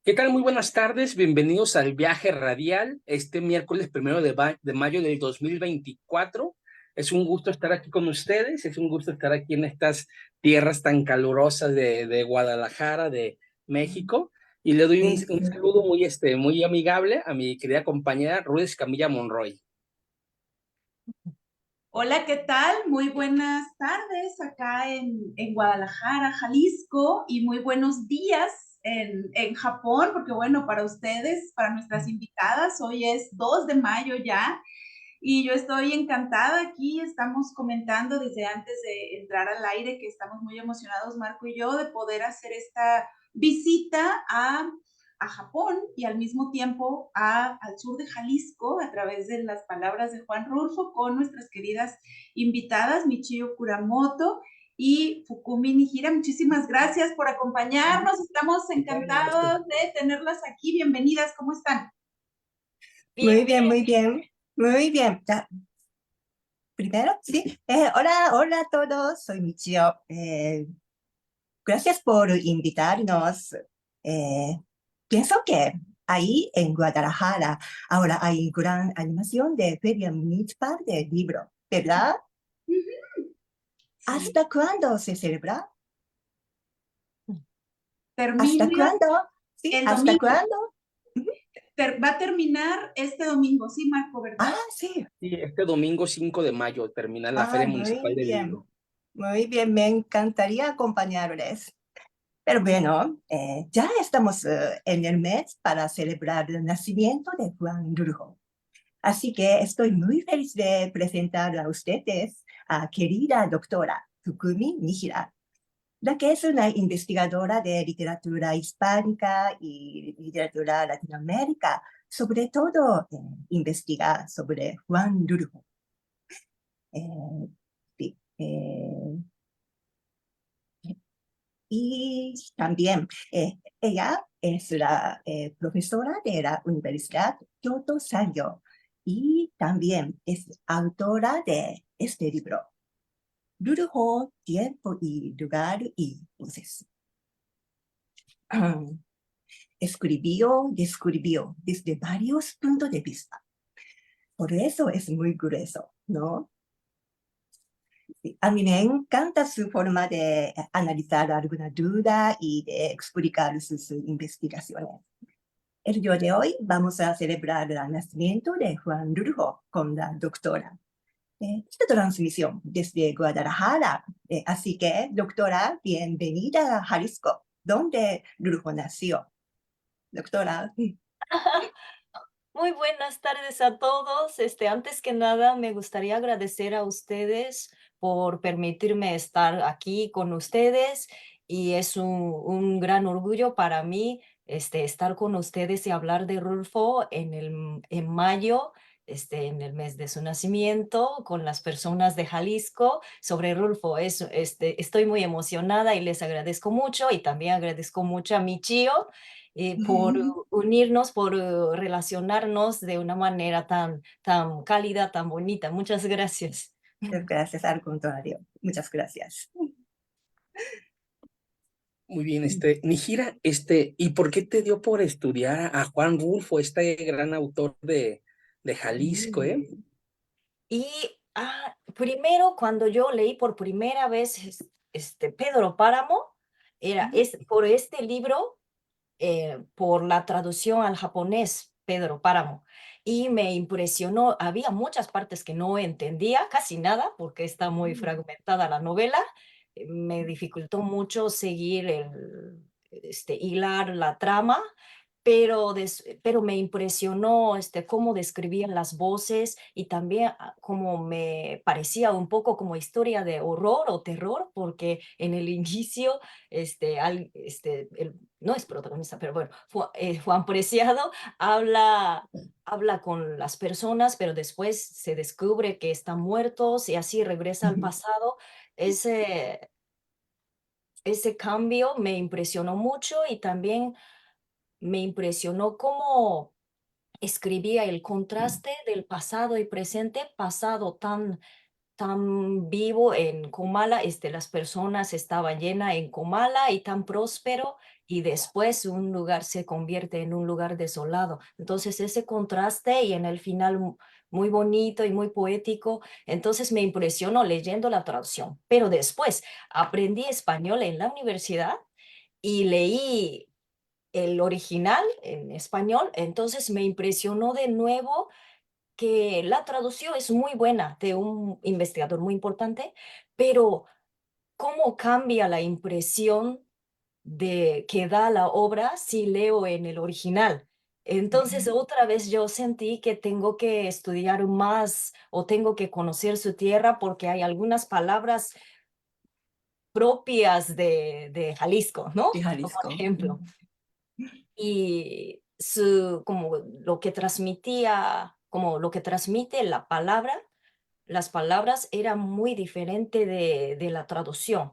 ¿Qué tal? Muy buenas tardes, bienvenidos al viaje radial, este miércoles 1 de mayo del 2024. Es un gusto estar aquí con ustedes, es un gusto estar aquí en estas tierras tan calurosas de Guadalajara, de México, y le doy Sí, un sí. saludo muy amigable a mi querida compañera Ruiz Camilla Monroy. Hola, ¿qué tal? Muy buenas tardes acá en Guadalajara, Jalisco, y muy buenos días en Japón, porque bueno, para ustedes, para nuestras invitadas, hoy es 2 de mayo ya, y yo estoy encantada aquí. Estamos comentando desde antes de entrar al aire que estamos muy emocionados, Marco y yo, de poder hacer esta visita a Japón y al mismo tiempo al sur de Jalisco a través de las palabras de Juan Rulfo con nuestras queridas invitadas, Michio Kuramoto y Fukumi Nihira. Muchísimas gracias por acompañarnos. Estamos encantados de tenerlas aquí. Bienvenidas, ¿cómo están? Muy Bien, bien, bien. muy bien, muy bien. Primero, sí. Hola, hola a todos, soy Michio. Gracias por invitarnos. Eh, Pienso que ahí en Guadalajara ahora hay gran animación de Feria Municipal del Libro, ¿verdad? Sí. ¿Hasta cuándo se celebra? ¿Hasta Termina cuándo? Sí, el ¿hasta domingo. cuándo? Ujú. Va a terminar este domingo, sí, Marco, ¿verdad? Ah, sí. Sí, este domingo 5 de mayo termina la Ah, Feria Municipal muy del bien. Libro. Muy bien, me encantaría acompañarles. Pero bueno, ya estamos en el mes para celebrar el nacimiento de Juan Rulfo. Así que estoy muy feliz de presentar a ustedes a querida doctora Fukumi Nihira, la que es una investigadora de literatura hispánica y literatura latinoamérica. Sobre todo, investiga sobre Juan Rulfo. Sí, y también ella es la profesora de la Universidad Kyoto Sangyo y también es autora de este libro, Rulfo, Tiempo y Lugar y Voces. Describió desde varios puntos de vista. Por eso es muy grueso, ¿no? Sí, a mí me encanta su forma de analizar alguna duda y de explicar sus investigaciones. El día de hoy vamos a celebrar el nacimiento de Juan Rulfo con la doctora. Esta transmisión desde Guadalajara. Así que, doctora, bienvenida a Jalisco, donde Rulfo nació. Doctora. Muy buenas tardes a todos. Antes que nada, me gustaría agradecer a ustedes por permitirme estar aquí con ustedes y es un gran orgullo para mí estar con ustedes y hablar de Rulfo en mayo, en el mes de su nacimiento, con las personas de Jalisco sobre Rulfo. Estoy muy emocionada y les agradezco mucho y también agradezco mucho a mi tío por unirnos, por relacionarnos de una manera tan cálida, tan bonita. Muchas gracias. Gracias, al contrario. Muchas gracias. Muy bien, Nijira, ¿y por qué te dio por estudiar a Juan Rulfo, este gran autor de Jalisco, eh? Y primero, cuando yo leí por primera vez Pedro Páramo, es por este libro, por la traducción al japonés, Pedro Páramo, y me impresionó. Había muchas partes que no entendía, casi nada, porque está muy fragmentada la novela. Me dificultó mucho seguir hilar la trama, pero me impresionó cómo describían las voces y también cómo me parecía un poco como historia de horror o terror, porque en el inicio, no es protagonista, pero bueno, Juan Preciado habla con las personas, pero después se descubre que están muertos y así regresa al pasado. Ese, ese cambio me impresionó mucho y también me impresionó cómo escribía el contraste del pasado y presente, pasado tan tan vivo en Comala, las personas estaban llenas en Comala y tan próspero, y después un lugar se convierte en un lugar desolado. Entonces ese contraste y en el final muy bonito y muy poético, entonces me impresionó leyendo la traducción. Pero después aprendí español en la universidad y leí el original en español, entonces me impresionó de nuevo que la traducción es muy buena de un investigador muy importante, pero cómo cambia la impresión de que da la obra si leo en el original. Entonces, otra vez yo sentí que tengo que estudiar más o tengo que conocer su tierra porque hay algunas palabras propias de Jalisco, ¿no? De Por Jalisco. ejemplo. Y como lo que transmitía, como lo que transmite la palabra, las palabras eran muy diferente de la traducción.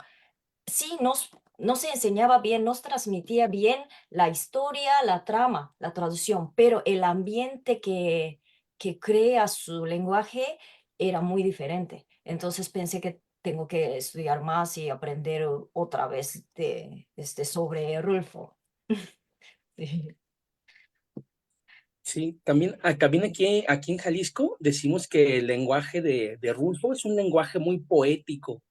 Sí, no se enseñaba bien, nos transmitía bien la historia, la trama, la traducción, pero el ambiente que crea su lenguaje era muy diferente. Entonces pensé que tengo que estudiar más y aprender otra vez sobre Rulfo. Sí. Sí, también aquí en Jalisco decimos que el lenguaje de Rulfo es un lenguaje muy poético.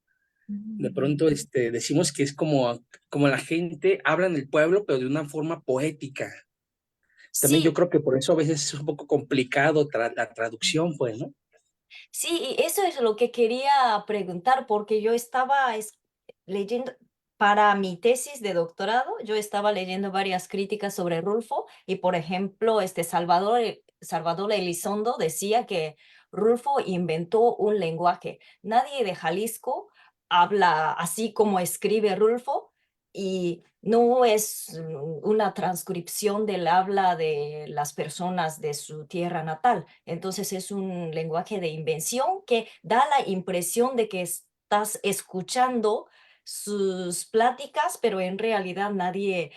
De pronto decimos que es como la gente habla en el pueblo, pero de una forma poética. También yo Sí, creo que por eso a veces es un poco complicado la traducción, pues, ¿no? sí, y eso es lo que quería preguntar, porque yo estaba leyendo, para mi tesis de doctorado, yo estaba leyendo varias críticas sobre Rulfo y, por ejemplo, Salvador Elizondo decía que Rulfo inventó un lenguaje. Nadie de Jalisco habla así como escribe Rulfo y no es una transcripción del habla de las personas de su tierra natal. Entonces es un lenguaje de invención que da la impresión de que estás escuchando sus pláticas, pero en realidad nadie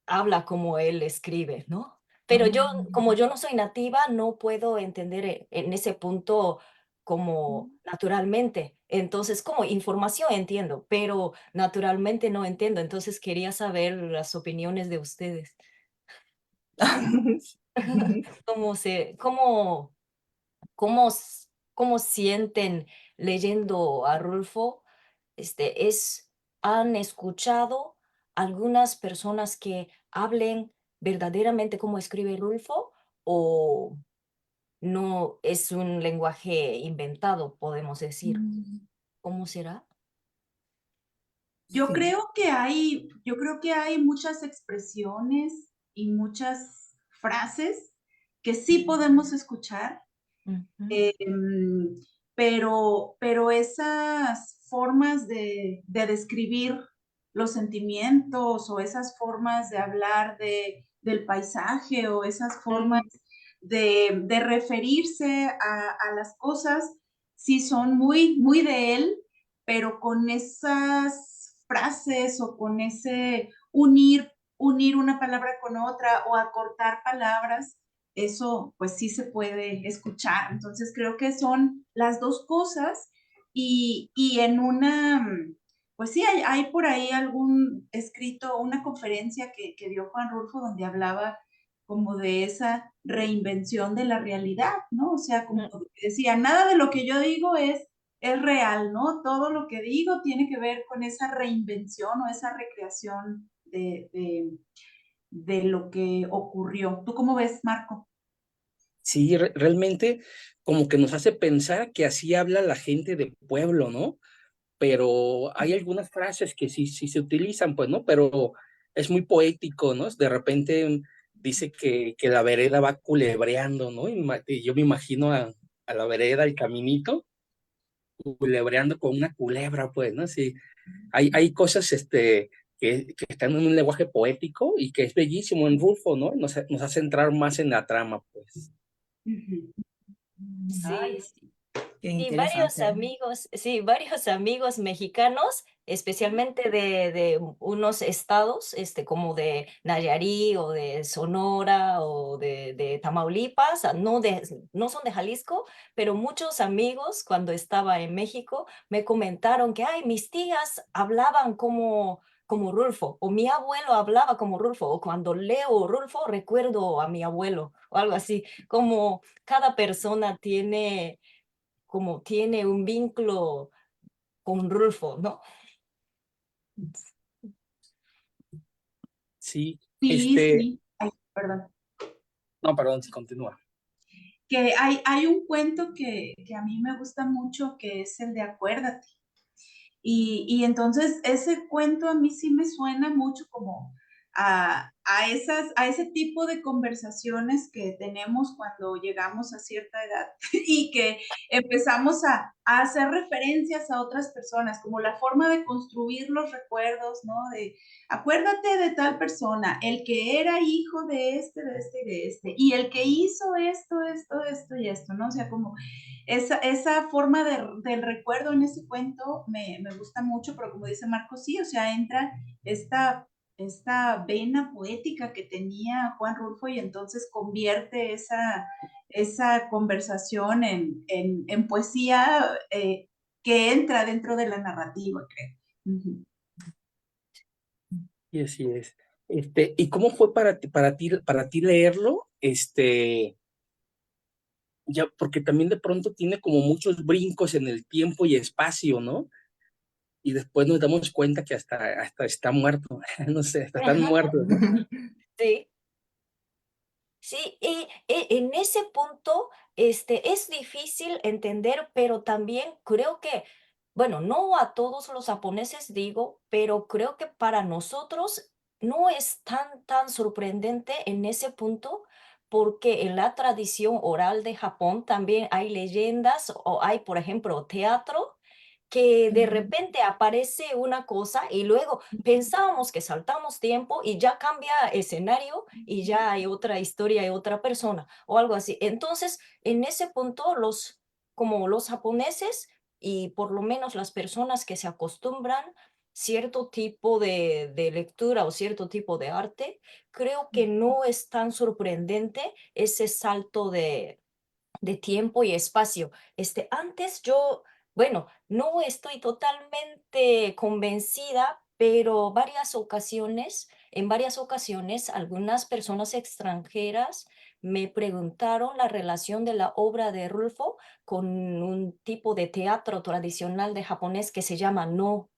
habla como él escribe, ¿no? Pero yo, como yo no soy nativa, no puedo entender en ese punto como naturalmente. Entonces, como información entiendo, pero naturalmente no entiendo. Entonces, quería saber las opiniones de ustedes. ¿Cómo cómo sienten leyendo a Rulfo? ¿Han escuchado algunas personas que hablen verdaderamente como escribe Rulfo o no es un lenguaje inventado, podemos decir? ¿Cómo será? Sí. Yo creo que hay muchas expresiones y muchas frases que sí podemos escuchar, Ujú, em, pero esas formas de describir los sentimientos o esas formas de hablar del paisaje o esas formas mm, de referirse a las cosas, sí son muy, muy de él, pero con esas frases o con ese unir una palabra con otra o acortar palabras, eso pues sí se puede escuchar. Entonces creo que son las dos cosas y en una, pues sí, hay por ahí algún escrito, una conferencia que dio Juan Rulfo donde hablaba como de esa reinvención de la realidad, ¿no? O sea, como mm, que decía, nada de lo que yo digo es real, ¿no? Todo lo que digo tiene que ver con esa reinvención o esa recreación de lo que ocurrió. ¿Tú cómo ves, Marco? Sí, realmente como que nos hace pensar que así habla la gente de pueblo, ¿no? Pero hay algunas frases que sí se utilizan, pues, ¿no? Pero es muy poético, ¿no? De repente dice que la vereda va culebreando, ¿no? Y yo me imagino a la vereda, el caminito, culebreando con una culebra, pues, ¿no? Sí, hay cosas que están en un lenguaje poético y que es bellísimo en Rulfo, ¿no? Nos hace entrar más en la trama, pues. Ujú. Ay, sí. sí. Qué Y varios interesante. amigos, sí, varios amigos mexicanos, especialmente de unos estados, como de Nayarit o de Sonora o de Tamaulipas, no son de Jalisco, pero muchos amigos cuando estaba en México me comentaron que, ay, mis tías hablaban como Rulfo, o mi abuelo hablaba como Rulfo, o cuando leo Rulfo recuerdo a mi abuelo, o algo así, como cada persona tiene un vínculo con Rulfo, ¿no? Sí, Sí, sí. Ay, perdón. no, perdón, si continúa. Que hay un cuento que a mí me gusta mucho, que es el de Acuérdate. Y entonces ese cuento a mí sí me suena mucho como a ese tipo de conversaciones que tenemos cuando llegamos a cierta edad y que empezamos a hacer referencias a otras personas, como la forma de construir los recuerdos, ¿no? De acuérdate de tal persona, el que era hijo de este y de este, y el que hizo esto y esto, ¿no? O sea, como esa forma del recuerdo en ese cuento me gusta mucho, pero como dice Marco, sí, o sea, entra esta vena poética que tenía Juan Rulfo y entonces convierte esa conversación en poesía que entra dentro de la narrativa, creo. Uh-huh. Y así es. ¿Y cómo fue para ti leerlo? Ya, porque también de pronto tiene como muchos brincos en el tiempo y espacio, ¿no? Y después nos damos cuenta que hasta está muerto, no sé, hasta están muertos, ¿no? Sí, sí, y en ese punto es difícil entender, pero también creo que, bueno, no a todos los japoneses digo, pero creo que para nosotros no es tan sorprendente en ese punto, porque en la tradición oral de Japón también hay leyendas o hay, por ejemplo, teatro que de repente aparece una cosa y luego pensábamos que saltamos tiempo y ya cambia escenario y ya hay otra historia y otra persona o algo así. Entonces, en ese punto, como los japoneses y por lo menos las personas que se acostumbran cierto tipo de lectura o cierto tipo de arte, creo que no es tan sorprendente ese salto de tiempo y espacio. Antes yo, bueno, no estoy totalmente convencida, pero en varias ocasiones, algunas personas extranjeras me preguntaron la relación de la obra de Rulfo con un tipo de teatro tradicional de japonés que se llama No.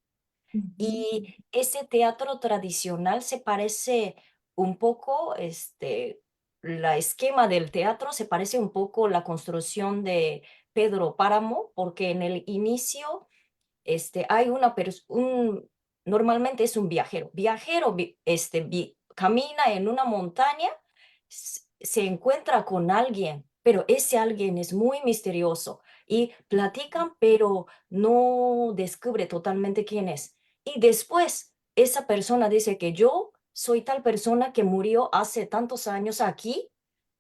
Y ese teatro tradicional se parece un poco, la esquema del teatro se parece un poco la construcción de Pedro Páramo, porque en el inicio hay normalmente es un viajero camina en una montaña, se encuentra con alguien, pero ese alguien es muy misterioso y platican, pero no descubre totalmente quién es. Y después esa persona dice que yo soy tal persona que murió hace tantos años aquí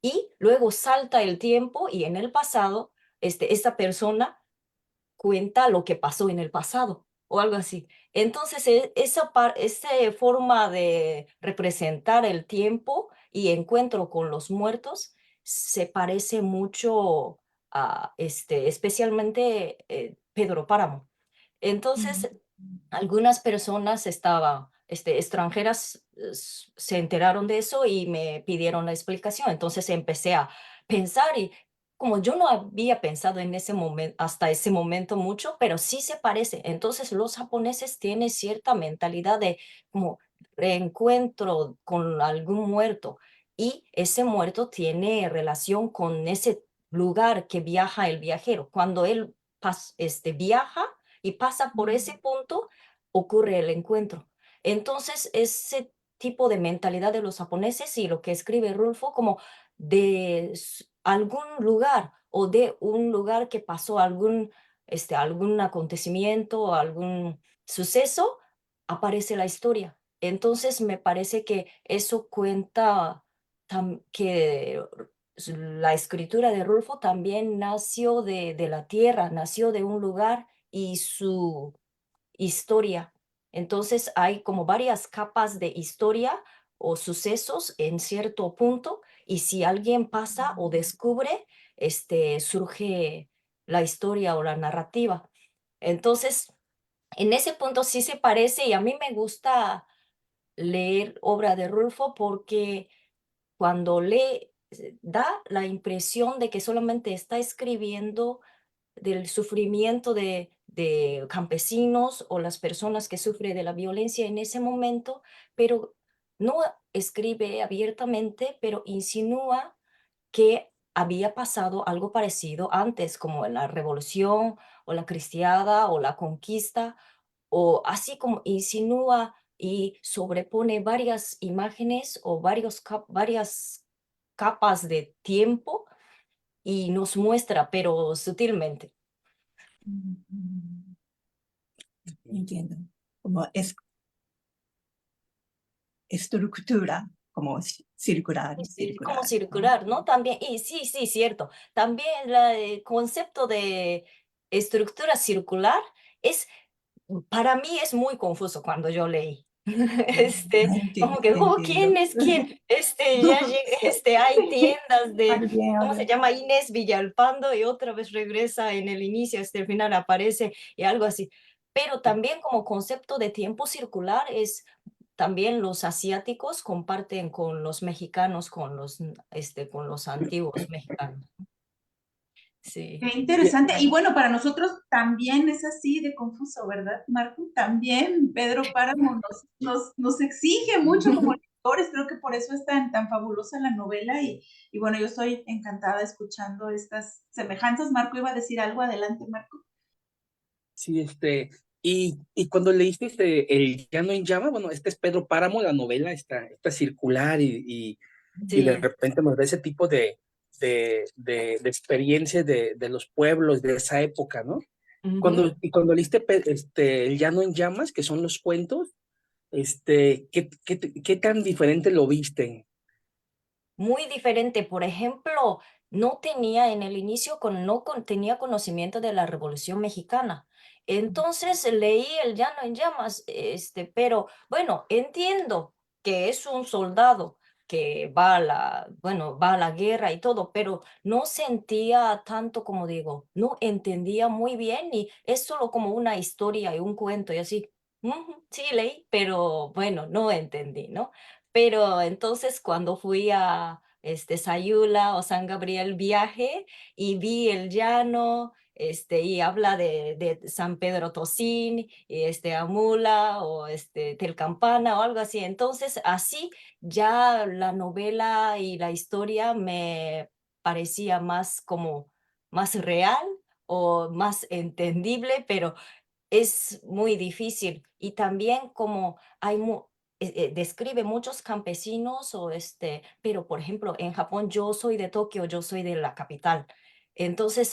y luego salta el tiempo y en el pasado, esta persona cuenta lo que pasó en el pasado o algo así. Entonces, esa forma de representar el tiempo y encuentro con los muertos se parece mucho a, especialmente Pedro Páramo. Entonces, algunas personas extranjeras se enteraron de eso y me pidieron la explicación. Entonces empecé a pensar y como yo no había pensado en ese momento, hasta ese momento mucho, pero sí se parece. Entonces los japoneses tienen cierta mentalidad de como reencuentro con algún muerto y ese muerto tiene relación con ese lugar que viaja el viajero. Cuando él viaja y pasa por ese punto, ocurre el encuentro. Entonces, ese tipo de mentalidad de los japoneses y lo que escribe Rulfo como algún lugar o de un lugar que pasó algún acontecimiento, algún suceso, aparece la historia. Entonces, me parece que eso cuenta que la escritura de Rulfo también nació de la tierra, nació de un lugar y su historia. Entonces hay como varias capas de historia o sucesos en cierto punto, y si alguien pasa o descubre, surge la historia o la narrativa. Entonces, en ese punto sí se parece, y a mí me gusta leer obra de Rulfo porque cuando lee, da la impresión de que solamente está escribiendo del sufrimiento de campesinos o las personas que sufren de la violencia en ese momento, pero no escribe abiertamente, pero insinúa que había pasado algo parecido antes, como en la revolución o la cristiada o la conquista, o así como insinúa y sobrepone varias imágenes o varias capas de tiempo y nos muestra, pero sutilmente. Entiendo. Como estructura, como circular, Como circular, ¿no? circular, ¿no? También, y sí, sí, cierto. También el concepto de estructura circular es, para mí es muy confuso cuando yo leí. Como que, Entiendo. ¿quién es quién? Ya hay tiendas de, ¿cómo se Alguien, llama? Inés Villalpando, y otra vez regresa en el inicio, al final aparece y algo así. Pero también como concepto de tiempo circular es, también los asiáticos comparten con los mexicanos, con los antiguos mexicanos. Sí. Qué interesante. Y bueno, para nosotros también es así de confuso, ¿verdad, Marco? También Pedro Páramo nos exige mucho como lectores. Creo que por eso es tan fabulosa la novela. Y bueno, yo estoy encantada escuchando estas semejanzas. Marco iba a decir algo. Adelante, Marco. Sí, y cuando leíste El Llano en Llama, bueno, este es Pedro Páramo, la novela está circular y de Sí. repente nos da ese tipo de experiencias de los pueblos de esa época, ¿no? Ujú. Cuando leíste El Llano en Llamas, que son los cuentos, ¿qué tan diferente lo viste? Muy diferente. Por ejemplo, no tenía en el inicio, tenía conocimiento de la Revolución Mexicana. Entonces leí El Llano en Llamas, pero bueno, entiendo que es un soldado que va a la guerra y todo, pero no sentía tanto, como digo, no entendía muy bien, y es solo como una historia y un cuento y así. Ujú, sí, leí, pero bueno, no entendí, ¿no? Pero entonces cuando fui a Sayula o San Gabriel viaje y vi el llano, y habla de San Pedro Tocín, y Amula o Telcampana o algo así. Entonces así ya la novela y la historia me parecía más como más real o más entendible, pero es muy difícil. Y también como describe muchos campesinos pero por ejemplo en Japón, yo soy de Tokio, yo soy de la capital. Entonces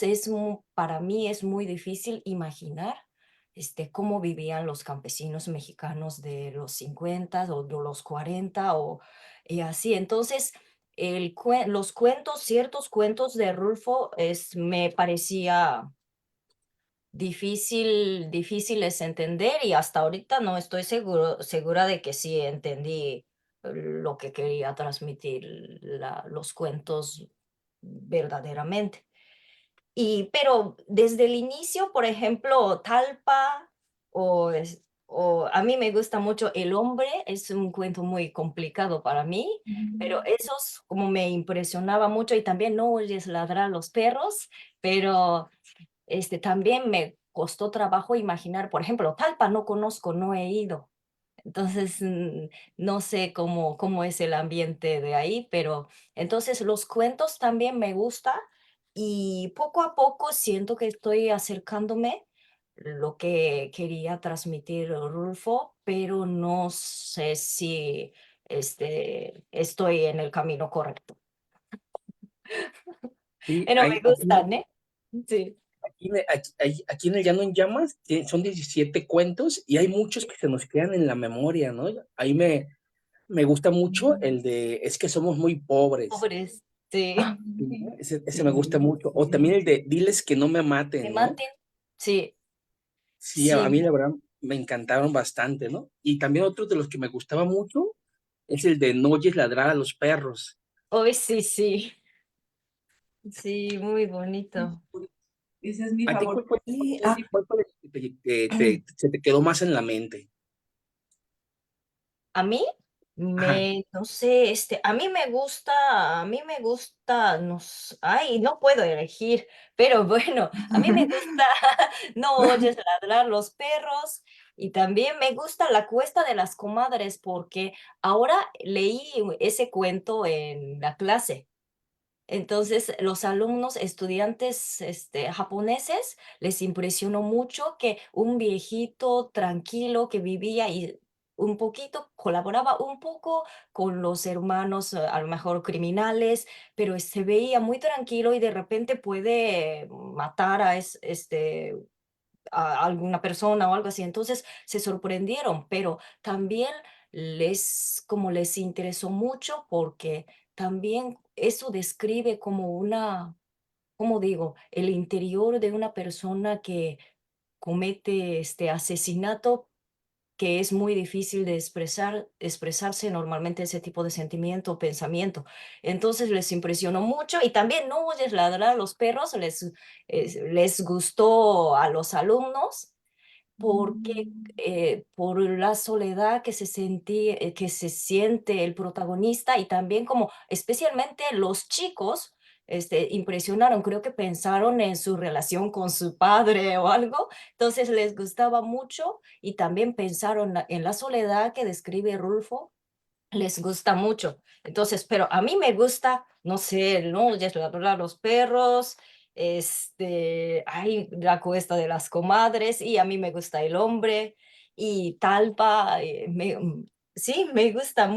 para mí es muy difícil imaginar cómo vivían los campesinos mexicanos de los 50 o de los 40 y así. Entonces los cuentos, ciertos cuentos de Rulfo me parecía difíciles entender, y hasta ahorita no estoy segura de que sí entendí lo que quería transmitir los cuentos verdaderamente. Pero desde el inicio, por ejemplo, Talpa o a mí me gusta mucho El Hombre, es un cuento muy complicado para mí, pero esos como me impresionaba mucho, y también No oyes ladrar a los perros, pero también me costó trabajo imaginar, por ejemplo, Talpa no conozco, no he ido. Entonces, no sé cómo es el ambiente de ahí, pero entonces los cuentos también me gusta, y poco a poco siento que estoy acercándome lo que quería transmitir Rulfo, pero no sé si estoy en el camino correcto. Sí, Pero me gustan, ¿eh? Sí. aquí en El Llano en Llamas son 17 cuentos y hay muchos que se nos quedan en la memoria, ¿no? Me gusta mucho el de Es que somos muy pobres. Pobres. Sí, Ah, sí, ese me gusta mucho. O también el de Diles que no me me maten, ¿no? maten. Sí, Sí, a sí, mí la verdad me encantaron bastante, ¿no? Y también otro de los que me gustaba mucho es el de No oyes ladrar a los perros. hoy sí, sí, sí, muy bonito. Ese es mi ¿A ti favorito. Y, cuál fue el que se te quedó más en la mente? A mí Ajá. no sé, a mí me gusta, ay, no puedo elegir, pero bueno, a mí me gusta No oyes ladrar los perros y también me gusta La cuesta de las comadres porque ahora leí ese cuento en la clase. Entonces, los alumnos, estudiantes, japoneses, les impresionó mucho que un viejito tranquilo que vivía y un poquito colaboraba un poco con los hermanos, a lo mejor criminales, pero se veía muy tranquilo y de repente puede matar a alguna persona o algo así. Entonces se sorprendieron, pero también como les interesó mucho porque también eso describe como ¿cómo digo? El interior de una persona que comete este asesinato que es muy difícil de expresarse normalmente ese tipo de sentimiento o pensamiento. Entonces les impresionó mucho y también No oyes ladrar a los perros, les gustó a los alumnos porque, por la soledad que se siente el protagonista y también como especialmente los chicos, impresionaron, creo que pensaron en su relación con su padre o algo, entonces les gustaba mucho y también pensaron en la soledad que describe Rulfo, les gusta mucho. Entonces, pero a mí me gusta, no sé, ¿no? Ya es los perros, hay la cuesta de las comadres y a mí me gusta el hombre y Talpa, sí, me gusta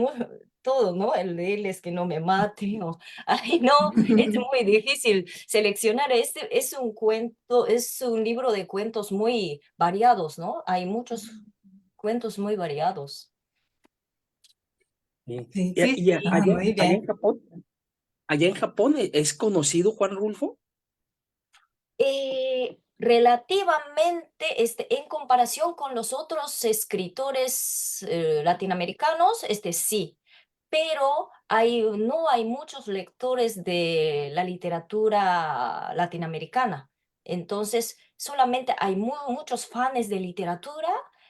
todo, ¿no? El de él es que no me mate, o, ay, no, es muy difícil seleccionar. Este es un cuento, es un libro de cuentos muy variados, ¿no? Hay muchos cuentos muy variados. Sí. sí, Sí, Y sí. muy bien. allá en Japón es conocido Juan Rulfo. Relativamente, en comparación con los otros escritores latinoamericanos, sí, pero no hay muchos lectores de la literatura latinoamericana. Entonces, solamente hay muchos fans de literatura,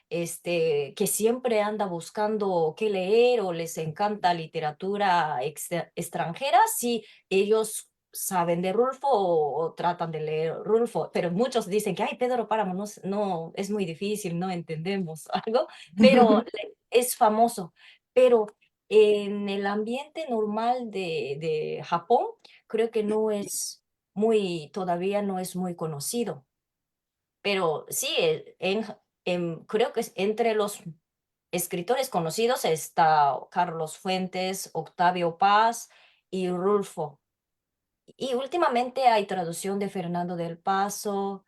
que siempre anda buscando qué leer o les encanta literatura extranjera, si ellos saben de Rulfo o tratan de leer Rulfo, pero muchos dicen que, ay, Pedro Páramo, no, no, es muy difícil, no entendemos algo, pero es famoso. Pero en el ambiente normal de Japón, creo que todavía no es muy conocido. Pero sí, creo que entre los escritores conocidos está Carlos Fuentes, Octavio Paz y Rulfo. Y últimamente hay traducción de Fernando del Paso,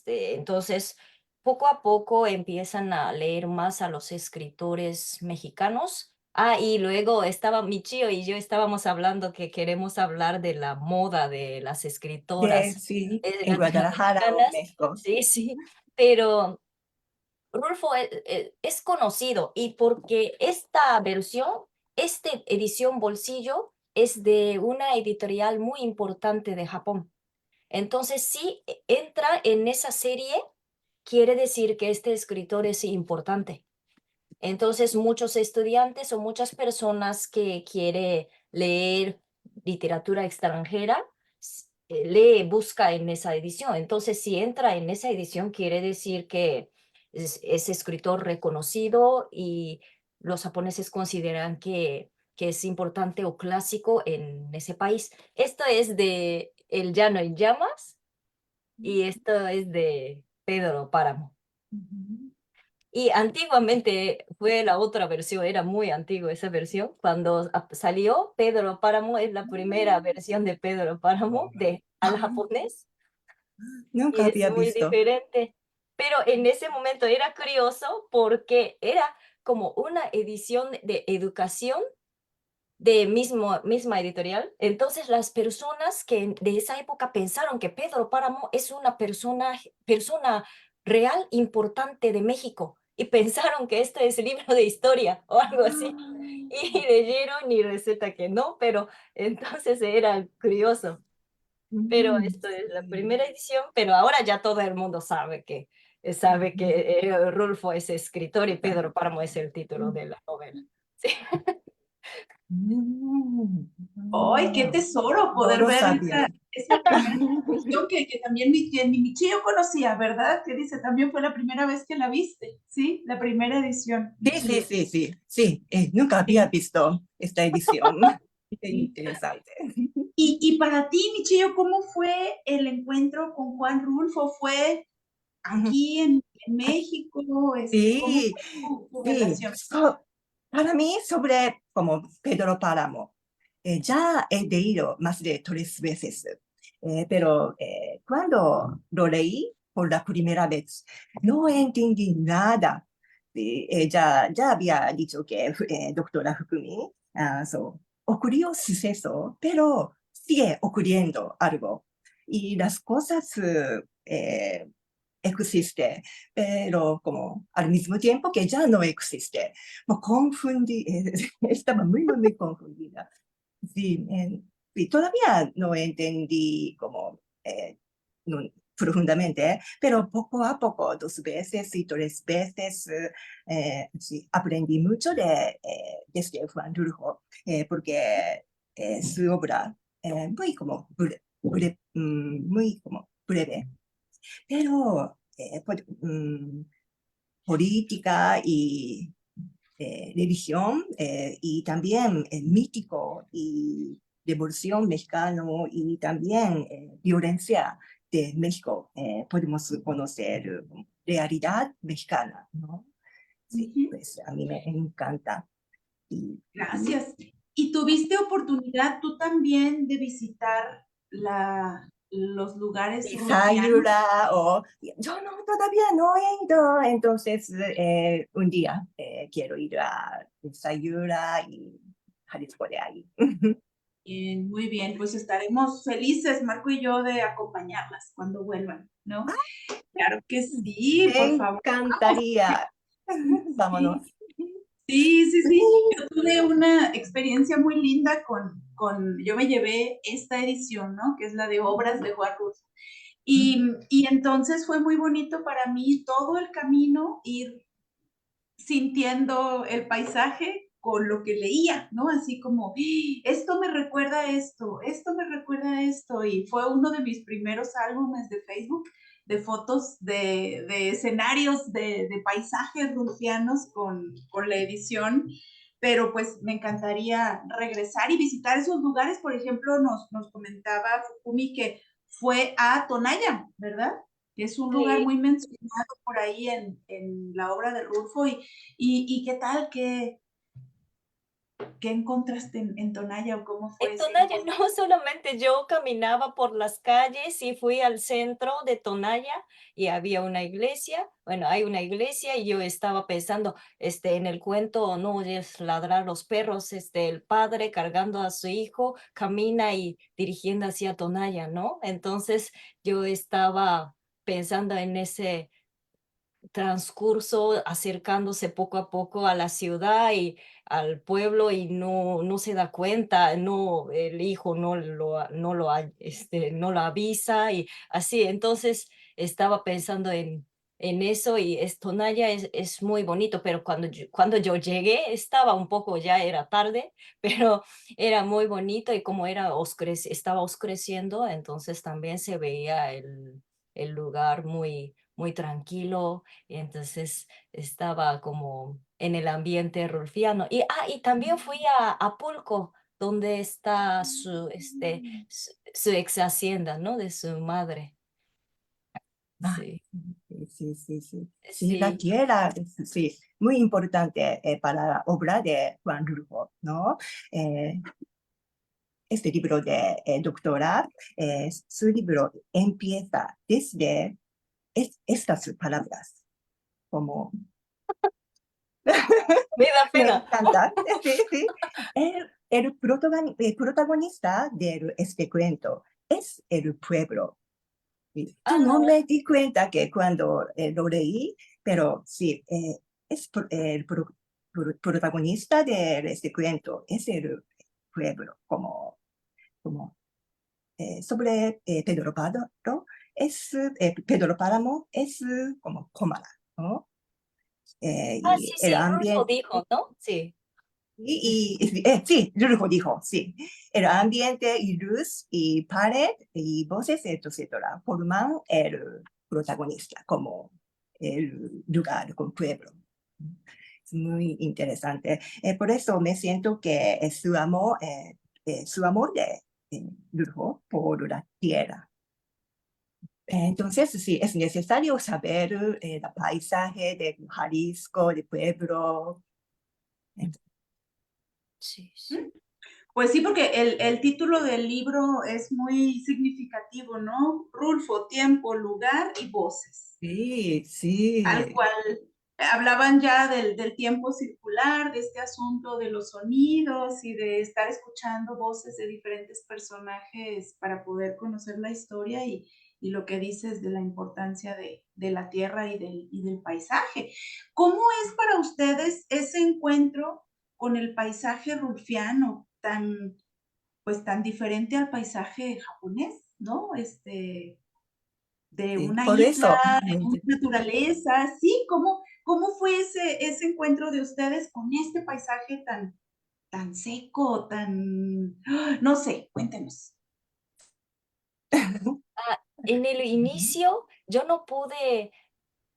entonces poco a poco empiezan a leer más a los escritores mexicanos. Ah, y luego estaba mi tío y yo estábamos hablando que queremos hablar de la moda de las escritoras Sí, en Guadalajara o latinoamericanas. México. Sí, sí, pero Rulfo es conocido y porque esta edición bolsillo es de una editorial muy importante de Japón. Entonces, si entra en esa serie, quiere decir que este escritor es importante. Entonces, muchos estudiantes o muchas personas que quiere leer literatura extranjera, busca en esa edición. Entonces, si entra en esa edición, quiere decir que es escritor reconocido y los japoneses consideran que es importante o clásico en ese país. Esto es de El Llano en Llamas y esto es de Pedro Páramo. Y antiguamente fue la otra versión, era muy antigua esa versión. Cuando salió Pedro Páramo, es la primera versión de Pedro Páramo al japonés Nunca y es había muy visto. diferente. Pero en ese momento era curioso porque era como una edición de educación de misma editorial. Entonces las personas que de esa época pensaron que Pedro Páramo es una persona real importante de México y pensaron que este es libro de historia o algo así. Y leyeron y resulta que no, pero entonces era curioso. Pero esto es la primera edición, pero ahora ya todo el mundo sabe que Rulfo es escritor y Pedro Páramo es el título de la novela. Sí. ¡Ay, qué tesoro No poder lo ver sabía. esa primera edición que también que ni Michio conocía, ¿verdad? Que dice, también fue la primera vez que la viste, ¿sí? La primera edición, Michio. Sí, nunca había visto esta edición. Qué Sí. interesante. Y para ti, Michio, ¿cómo fue el encuentro con Juan Rulfo? ¿Fue aquí en México? ¿Cómo Sí, fue tu sí. relación? Para mí, sobre como Pedro Páramo, ya he leído más de 3 veces, pero cuando lo leí por la primera vez, no entendí nada. Sí, ya había dicho que doctora Fukumi, ocurrió suceso, pero sigue ocurriendo algo. Y las cosas existe, pero como al mismo tiempo que ya no existe. Estaba muy confundida. Sí, sí, todavía no entendí como profundamente, pero poco a poco, 2 veces y 3 veces, sí, aprendí mucho desde Juan Rulfo, porque su obra muy como muy como breve, pero política y religión y también mítico y revolución mexicano y también violencia de México. Podemos conocer realidad mexicana, ¿no? Sí, Ujú. pues a mí me encanta. Y, Gracias. ¿Y tuviste oportunidad tú también de visitar los lugares y rulfianos? Sayura yo no, todavía no he ido, entonces un día quiero ir a Sayura y Jalisco de ahí. Bien, muy bien, pues estaremos felices, Marco y yo, de acompañarlas cuando vuelvan, ¿no? Claro que sí, Me por favor. encantaría. Vámonos. Sí, sí. Yo tuve una experiencia muy linda yo me llevé esta edición, ¿no? Que es la de obras de Juan Rulfo. Y entonces fue muy bonito para mí todo el camino ir sintiendo el paisaje con lo que leía, ¿no? Así como, esto me recuerda a esto me recuerda a esto. Y fue uno de mis primeros álbumes de Facebook de fotos de escenarios, de paisajes rulfianos con la edición. Pero pues me encantaría regresar y visitar esos lugares. Por ejemplo, nos comentaba Fukumi que fue a Tonaya, ¿verdad? Que es un lugar Sí. muy mencionado por ahí en la obra de Rulfo. ¿Y qué tal? ¿Qué encontraste en Tonaya o cómo fue En ese Tonaya encuentro? no solamente yo caminaba por las calles y fui al centro de Tonaya y había una iglesia, bueno, hay una iglesia y yo estaba pensando, en el cuento no oyes ladrar los perros, el padre cargando a su hijo camina y dirigiendo hacia Tonaya, ¿no? Entonces yo estaba pensando en ese transcurso, acercándose poco a poco a la ciudad y al pueblo y no se da cuenta, no, el hijo no lo avisa y así. Entonces estaba pensando en eso y Tonaya es muy bonito, pero cuando yo llegué estaba un poco, ya era tarde, pero era muy bonito y como estaba oscureciendo, entonces también se veía el lugar muy tranquilo y entonces estaba como en el ambiente rulfiano. Y también fui a Apulco, donde está su ex hacienda, ¿no? De su madre. Ah, Sí, sí. Sí, la sí, tierra, sí, muy importante para la obra de Juan Rulfo, ¿no? Eh, este libro de doctora, su libro empieza desde estas palabras, como me da me pena. encanta. Sí. el protagonista de este cuento es el pueblo. Y Ah, no no. me di cuenta que cuando lo leí, pero sí, el protagonista de este cuento es el pueblo, como sobre Pedro Páramo, Pedro Páramo es como Comala, ¿no? Ah, sí, Y el sí, Rulfo ambiente, dijo, ¿no? Sí. sí, Rulfo dijo, sí, el ambiente y luz y pared y voces, etcétera, forman el protagonista como el lugar, como pueblo. Es muy interesante. Por eso me siento que es su amor de Rulfo por la tierra. Entonces, sí, es necesario saber el paisaje de Jalisco, de pueblo. Sí, sí. Pues sí, porque el título del libro es muy significativo, ¿no? Rulfo, tiempo, lugar y voces. Sí, Tal sí. cual. Hablaban ya del tiempo circular, de este asunto de los sonidos y de estar escuchando voces de diferentes personajes para poder conocer la historia y lo que dices de la importancia de la tierra y del paisaje. ¿Cómo es para ustedes ese encuentro con el paisaje rulfiano pues tan diferente al paisaje japonés, ¿no? De Sí, una por isla, eso, de una naturaleza, ¿sí? ¿Cómo fue ese encuentro de ustedes con este paisaje tan seco, no sé, cuéntenos. Ah, en el inicio yo no pude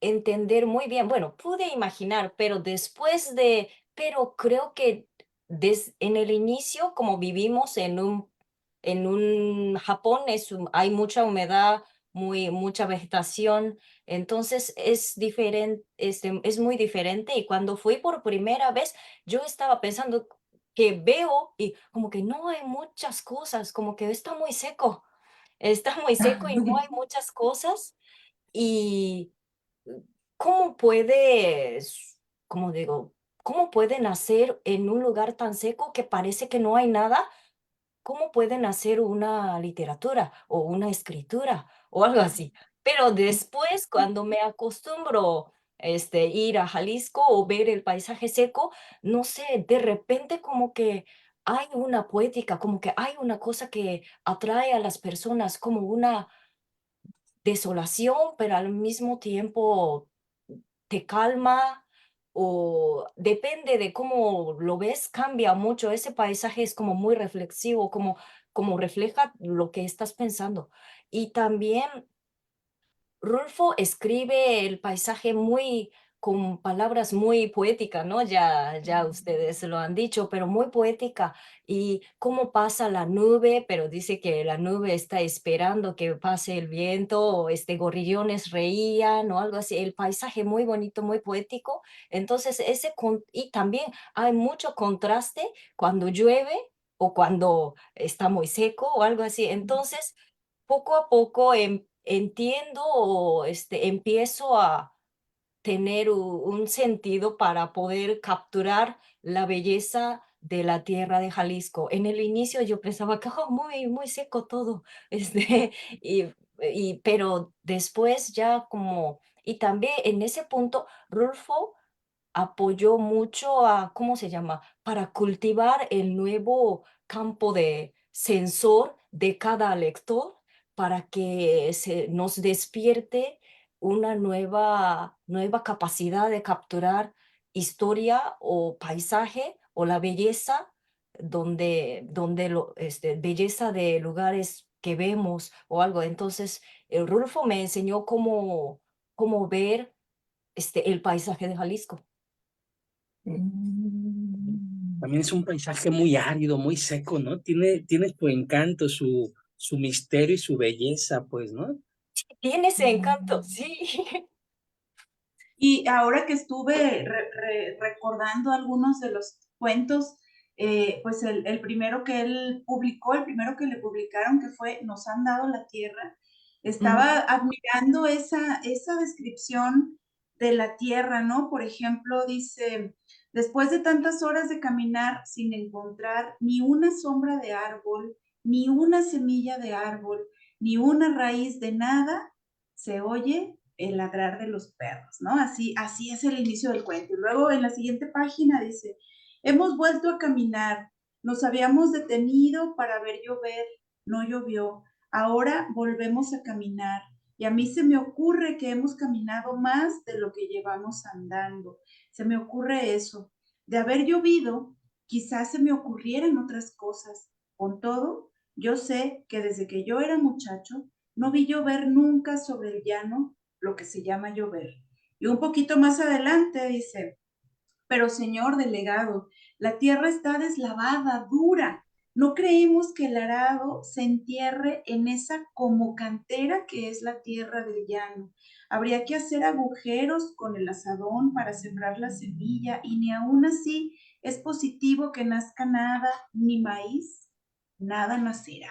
entender muy bien, bueno, pude imaginar, pero pero creo que en el inicio, como vivimos en un Japón, hay mucha humedad, mucha vegetación, entonces es diferente, es muy diferente. Y cuando fui por primera vez, yo estaba pensando que veo y como que no hay muchas cosas, como que está muy seco y no hay muchas cosas. Y ¿cómo puedes, cómo digo, cómo pueden hacer en un lugar tan seco que parece que no hay nada? ¿Cómo pueden hacer una literatura o una escritura o algo así? Pero después, cuando me acostumbro, ir a Jalisco o ver el paisaje seco, no sé, de repente como que hay una poética, como que hay una cosa que atrae a las personas, como una desolación, pero al mismo tiempo te calma, o depende de cómo lo ves, cambia mucho. Ese paisaje es como muy reflexivo, como refleja lo que estás pensando. Y también Rulfo escribe el paisaje con palabras muy poéticas, ¿no? Ya ustedes lo han dicho, pero muy poética. Y cómo pasa la nube, pero dice que la nube está esperando que pase el viento, o gorrillones reían o algo así. El paisaje muy bonito, muy poético. Entonces, y también hay mucho contraste cuando llueve o cuando está muy seco o algo así. Entonces, poco a poco entiendo o empiezo a tener un sentido para poder capturar la belleza de la tierra de Jalisco. En el inicio yo pensaba que muy, muy seco todo, y, pero después ya y también en ese punto, Rulfo apoyó mucho ¿cómo se llama? Para cultivar el nuevo campo de sensor de cada lector para que nos despierte una nueva capacidad de capturar historia o paisaje o la belleza belleza de lugares que vemos o algo. Entonces, el Rulfo me enseñó cómo ver el paisaje de Jalisco. Mm. También es un paisaje muy árido, muy seco, ¿no? Tiene su encanto, su misterio y su belleza, pues, ¿no? Tiene ese encanto, sí. Y ahora que estuve recordando algunos de los cuentos, pues el primero que él publicó, el primero que le publicaron, que fue Nos han dado la tierra, estaba admirando esa descripción de la tierra, ¿no? Por ejemplo, dice, Después de tantas horas de caminar sin encontrar ni una sombra de árbol, ni una semilla de árbol, ni una raíz de nada, se oye el ladrar de los perros, ¿no? Así es el inicio del cuento. Y luego en la siguiente página dice, hemos vuelto a caminar, nos habíamos detenido para ver llover, no llovió, ahora volvemos a caminar. Y a mí se me ocurre que hemos caminado más de lo que llevamos andando. Se me ocurre eso. De haber llovido, quizás se me ocurrieran otras cosas. Con todo, yo sé que desde que yo era muchacho, no vi llover nunca sobre el llano lo que se llama llover. Y un poquito más adelante dice, pero señor delegado, la tierra está deslavada, dura. No creemos que el arado se entierre en esa como cantera que es la tierra del llano. Habría que hacer agujeros con el azadón para sembrar la semilla y ni aún así es positivo que nazca nada, ni maíz, nada nacerá.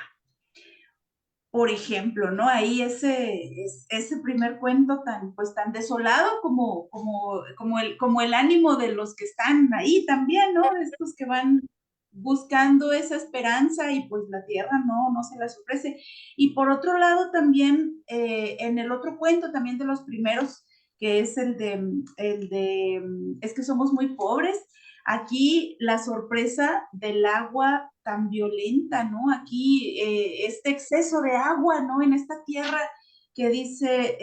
Por ejemplo, ¿no? Ahí ese primer cuento pues tan desolado como el ánimo de los que están ahí también, ¿no? Estos que van buscando esa esperanza y pues la tierra no se las ofrece. Y por otro lado también, en el otro cuento también de los primeros, que es es que somos muy pobres, aquí la sorpresa del agua tan violenta, ¿no? Aquí este exceso de agua, ¿no? En esta tierra que dice,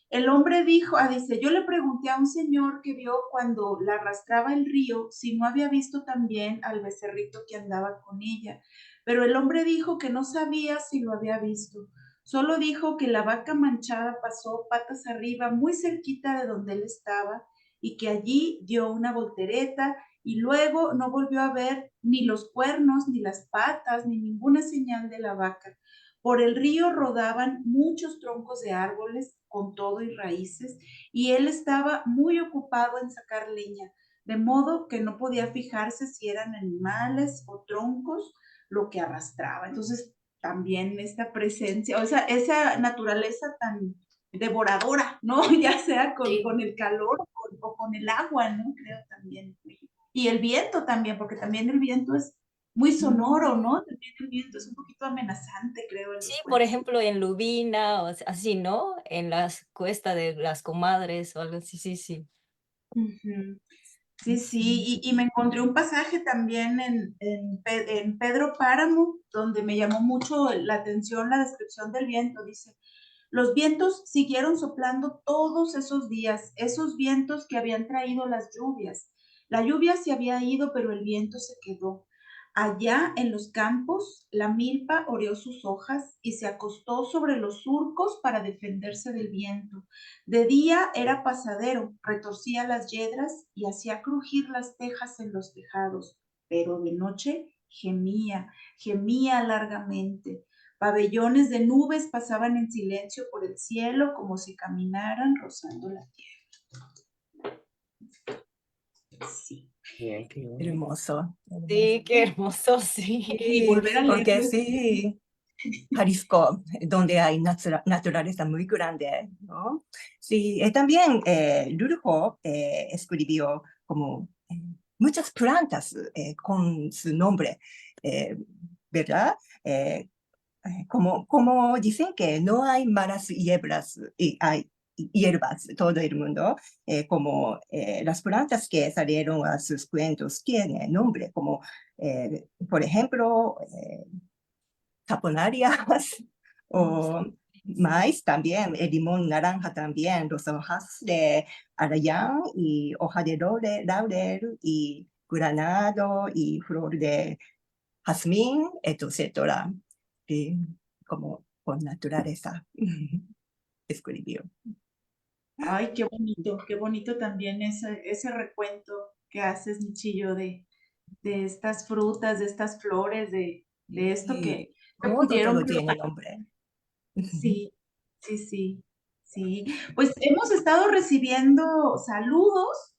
el hombre dijo, dice, yo le pregunté a un señor que vio cuando la arrastraba el río si no había visto también al becerrito que andaba con ella, pero el hombre dijo que no sabía si lo había visto. Solo dijo que la vaca manchada pasó patas arriba muy cerquita de donde él estaba y que allí dio una voltereta y luego no volvió a ver ni los cuernos, ni las patas, ni ninguna señal de la vaca. Por el río rodaban muchos troncos de árboles con todo y raíces, y él estaba muy ocupado en sacar leña, de modo que no podía fijarse si eran animales o troncos lo que arrastraba. Entonces, también esta presencia, o sea, esa naturaleza tan devoradora, ¿no? Ya sea Sí. con el calor o con el agua, ¿no? Creo también. Y el viento también, porque también el viento es muy sonoro, ¿no? También el viento es un poquito amenazante, creo, en Sí, los por cuentos. ejemplo, en Lubina, así, ¿no? En las cuestas de las comadres o algo así, sí, sí. Ujú. Sí, sí, y me encontré un pasaje también en Pedro Páramo, donde me llamó mucho la atención la descripción del viento. Dice, los vientos siguieron soplando todos esos días, esos vientos que habían traído las lluvias. La lluvia se había ido, pero el viento se quedó. Allá en los campos, la milpa oreó sus hojas y se acostó sobre los surcos para defenderse del viento. De día era pasadero, retorcía las yedras y hacía crujir las tejas en los tejados, pero de noche gemía largamente. Pabellones de nubes pasaban en silencio por el cielo como si caminaran rozando la tierra. Sí. Bien, qué bien. Hermoso, Sí, hermoso. qué hermoso, Y sí. Sí, volver a porque leerlo. sí, Jalisco, donde hay naturaleza muy grande, ¿no? Sí, también Rulfo escribió como muchas plantas con su nombre, eh, ¿verdad? Eh, como dicen que no hay malas hierbas, y hay hierbas todo el mundo, como las plantas que salieron a sus cuentos tienen nombre, como por ejemplo, caponarias o maíz también, el limón naranja también, las hojas de arayán y hoja de laurel y granado y flor de jazmín, etcétera. Sí, como por naturaleza escribió. Ay, qué bonito también ese recuento que haces, Michillo, de estas frutas, de estas flores, de esto Y que todo pudieron tiene probar. nombre. Sí, sí, sí, sí. Pues hemos estado recibiendo saludos.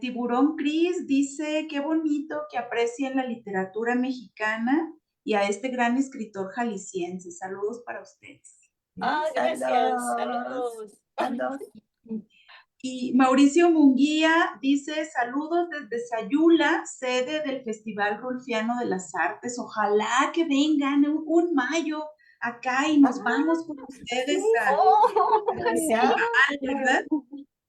Tiburón Cris dice, qué bonito que aprecien la literatura mexicana y a este gran escritor jalisciense. Saludos para ustedes. Sí, Ah, gracias. saludos. Saludos. Saludos. Y Mauricio Munguía dice, saludos desde Sayula, sede del Festival Rulfiano de las Artes. Ojalá que vengan un mayo acá y nos vamos con ustedes Oh, al genial. festival, ¿verdad?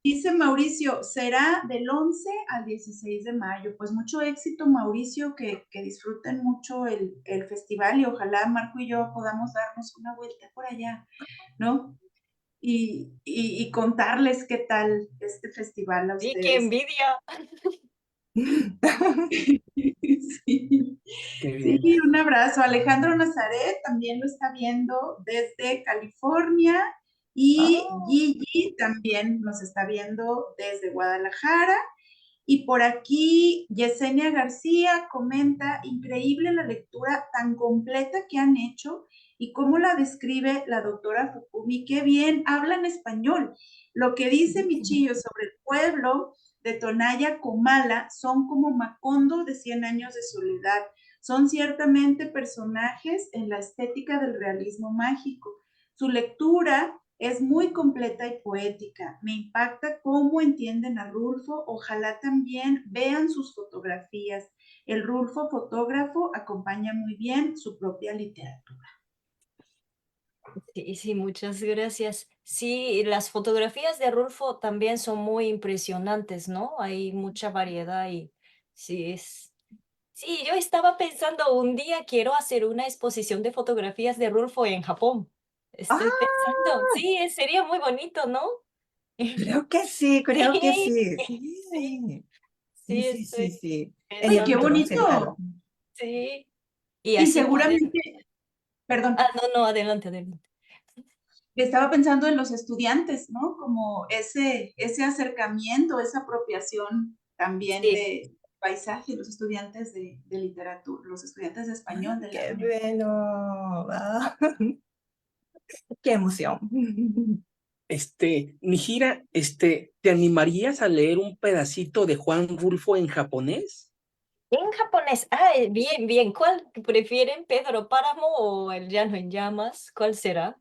Dice Mauricio, será del 11 al 16 de mayo. Pues mucho éxito, Mauricio, que disfruten mucho el festival y ojalá Marco y yo podamos darnos una vuelta por allá, ¿no? Y contarles qué tal este festival a sí, qué ustedes. envidia. Sí. Qué Sí, bien. un abrazo. Alejandro Nazaret también lo está viendo desde California y Oh, Gigi también nos está viendo desde Guadalajara. Y por aquí Yesenia García comenta, increíble la lectura tan completa que han hecho y cómo la describe la doctora Fukumi. Qué bien, hablan español. Lo que dice sí. Michillo sobre el pueblo de Tonaya Comala son como Macondo de 100 años de soledad. Son ciertamente personajes en la estética del realismo mágico. Su lectura es muy completa y poética. Me impacta cómo entienden a Rulfo. Ojalá también vean sus fotografías. El Rulfo fotógrafo acompaña muy bien su propia literatura. Sí, sí, muchas gracias. Sí, las fotografías de Rulfo también son muy impresionantes, ¿no? Hay mucha variedad y sí, Sí, yo estaba pensando un día quiero hacer una exposición de fotografías de Rulfo en Japón. Estoy Ah, pensando, sí, sería muy bonito, ¿no? creo que sí, creo que Sí, sí. sí, Sí, sí, sí, sí, sí, estoy sí. En ¡Ay, el qué pensando futuro en eso. cercano. bonito! Sí, y Y así poder... seguramente, perdón, no, adelante, adelante. estaba pensando en los estudiantes, ¿no? Como ese acercamiento, esa apropiación también Sí, de paisaje, los estudiantes de literatura, los estudiantes de español de la Qué UNED. bueno. Ah, qué emoción. Nihira, ¿te animarías a leer un pedacito de Juan Rulfo en japonés? en japonés, bien, bien, ¿cuál prefieren, Pedro Páramo o El Llano en Llamas? ¿Cuál será?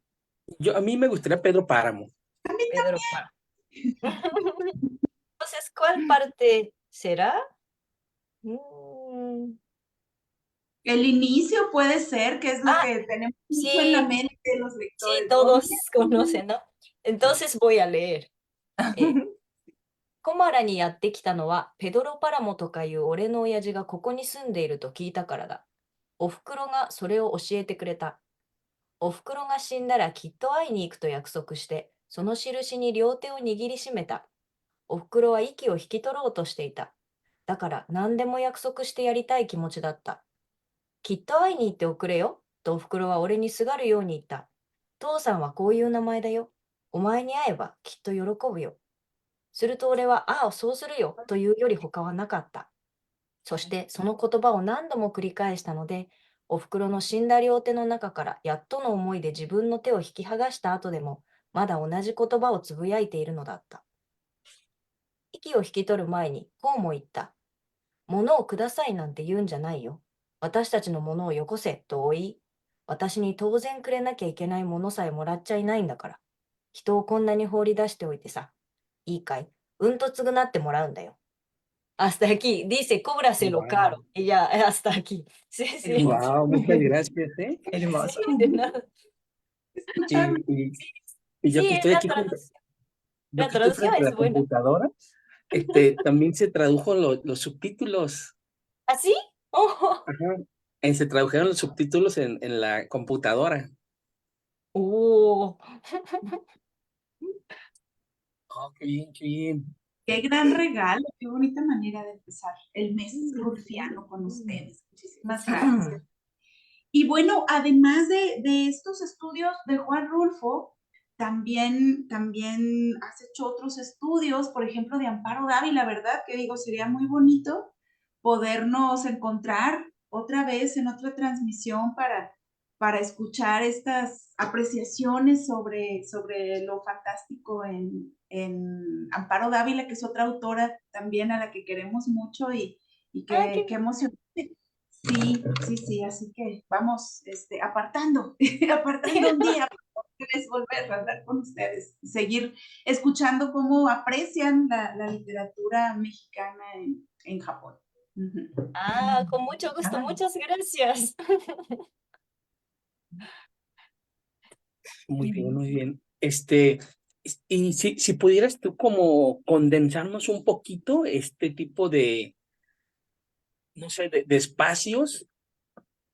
A mí me gustaría Pedro Páramo. Pedro Páramo. Entonces, ¿cuál parte será? Mm, El inicio puede ser, que es lo Ah, que tenemos mucho en la sí, mente los sí, lectores. ¿No? todos conocen, ¿no? Entonces voy a leer. Eh, コマラにやってきたのは、ペドロパラモとかいう俺の親父がここに住んでいると聞いたからだ。おふくろがそれを教えてくれた。おふくろが死んだらきっと会いに行くと約束して、その印に両手を握りしめた。おふくろは息を引き取ろうとしていた。だから何でも約束してやりたい気持ちだった。きっと会いに行っておくれよ、とおふくろは俺にすがるように言った。父さんはこういう名前だよ。お前に会えばきっと喜ぶよ。すると俺は、ああ、そうするよ、というより他はなかった。そしてその言葉を何度も繰り返したので、おふくろの死んだ両手の中からやっとの思いで自分の手を引き剥がした後でも、まだ同じ言葉をつぶやいているのだった。息を引き取る前にこうも言った。物をくださいなんて言うんじゃないよ。私たちのものをよこせとおい。私に当然くれなきゃいけないものさえもらっちゃいないんだから。人をこんなに放り出しておいてさ。いいかい、うんと償ってもらうんだよ。Hasta aquí, dice, cóbraselo Wow, caro. Y ya, hasta aquí. Sí, sí, Hermoso. wow, muchas gracias, ¿eh? sí, Hermoso. de nada. Y, y, y yo Sí, que estoy aquí frente, yo la que estoy traducción frente a es la buena. computadora, también se tradujo los subtítulos. ¿Así? Oh, Ajá. Se tradujeron los subtítulos en la computadora. oh. Oh, qué bien, qué bien. Qué gran regalo, qué bonita manera de empezar el mes rulfiano con ustedes. Muchísimas gracias. Y bueno, además de estos estudios de Juan Rulfo, también has hecho otros estudios, por ejemplo, de Amparo Dávila, ¿verdad? Que digo, sería muy bonito podernos encontrar otra vez en otra transmisión para escuchar estas apreciaciones sobre lo fantástico en Amparo Dávila, que es otra autora también a la que queremos mucho y Ah, qué qué emocionante. Sí, sí, sí, así que vamos apartando, apartando un día interés volver a hablar con ustedes y seguir escuchando cómo aprecian la literatura mexicana en Japón. Ah, con mucho gusto, Ah. muchas gracias. Muy bien, muy bien. Y si pudieras tú como condensarnos un poquito este tipo de, no sé, de espacios,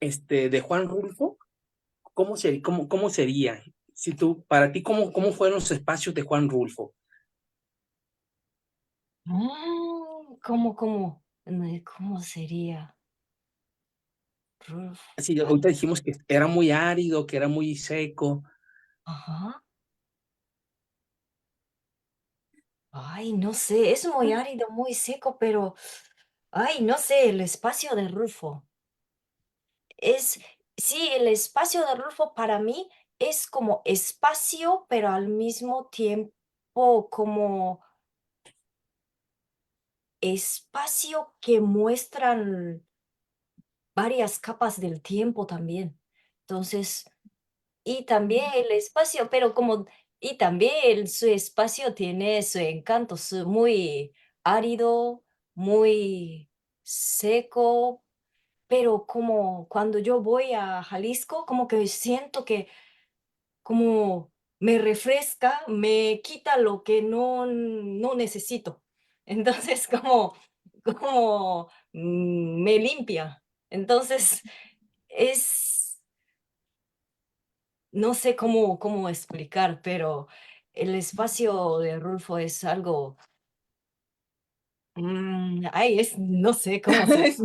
de Juan Rulfo, ¿cómo sería? Si tú, para ti, ¿cómo fueron los espacios de Juan Rulfo? ¿Cómo sería? Rulfo. Así, ahorita dijimos que era muy árido, que era muy seco. Ajá. Ay, no sé, es muy árido, muy seco, pero, ay, no sé, el espacio de Rulfo. Sí, el espacio de Rulfo para mí es como espacio, pero al mismo tiempo como espacio que muestran varias capas del tiempo también. Entonces, y también el espacio, pero y también su espacio tiene su encanto, muy árido, muy seco, pero como cuando yo voy a Jalisco, como que siento que como me refresca, me quita lo que no necesito. Entonces, me limpia. Entonces, es, no sé cómo explicar, pero el espacio de Rulfo es algo, no sé cómo se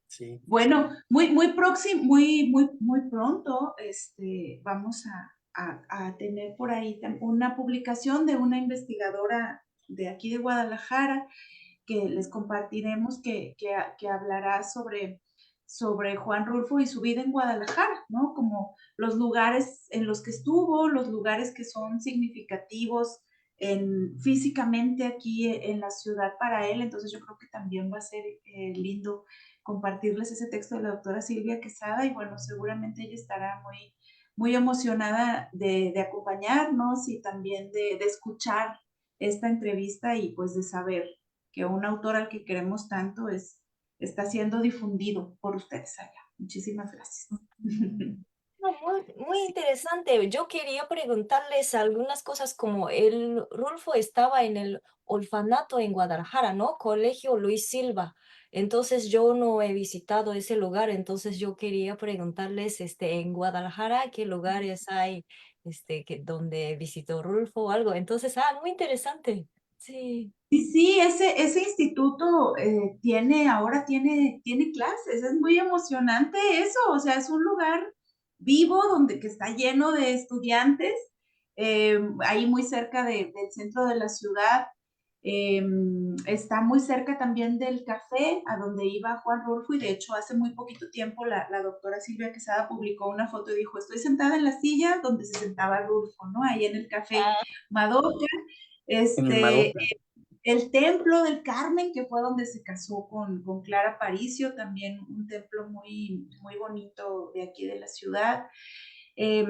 Sí. Bueno, muy próximo, muy pronto, vamos a tener por ahí una publicación de una investigadora de aquí de Guadalajara que les compartiremos que hablará sobre Juan Rulfo y su vida en Guadalajara, ¿no? Como los lugares en los que estuvo, los lugares que son significativos físicamente aquí en la ciudad para él. Entonces yo creo que también va a ser lindo compartirles ese texto de la doctora Silvia Quesada y bueno, seguramente ella estará muy emocionada de acompañarnos y también de escuchar esta entrevista y pues de saber que un autor al que queremos tanto está siendo difundido por ustedes allá. Muchísimas gracias. No, muy interesante. Yo quería preguntarles algunas cosas como el Rulfo estaba en el orfanato en Guadalajara, ¿no? Colegio Luis Silva. Entonces yo no he visitado ese lugar, entonces yo quería preguntarles, en Guadalajara, ¿qué lugares hay, donde visitó Rulfo o algo? Entonces, muy interesante. Sí. Sí, ese instituto ahora tiene clases, es muy emocionante eso, o sea, es un lugar vivo que está lleno de estudiantes, ahí muy cerca del centro de la ciudad, está muy cerca también del café a donde iba Juan Rulfo y de hecho hace muy poquito tiempo la doctora Silvia Quesada publicó una foto y dijo, estoy sentada en la silla donde se sentaba Rulfo, ¿no? Ahí en el café Ah, Madoka, En el este, Madoka. el Templo del Carmen, que fue donde se casó con Clara Aparicio, también un templo muy bonito de aquí de la ciudad. Eh,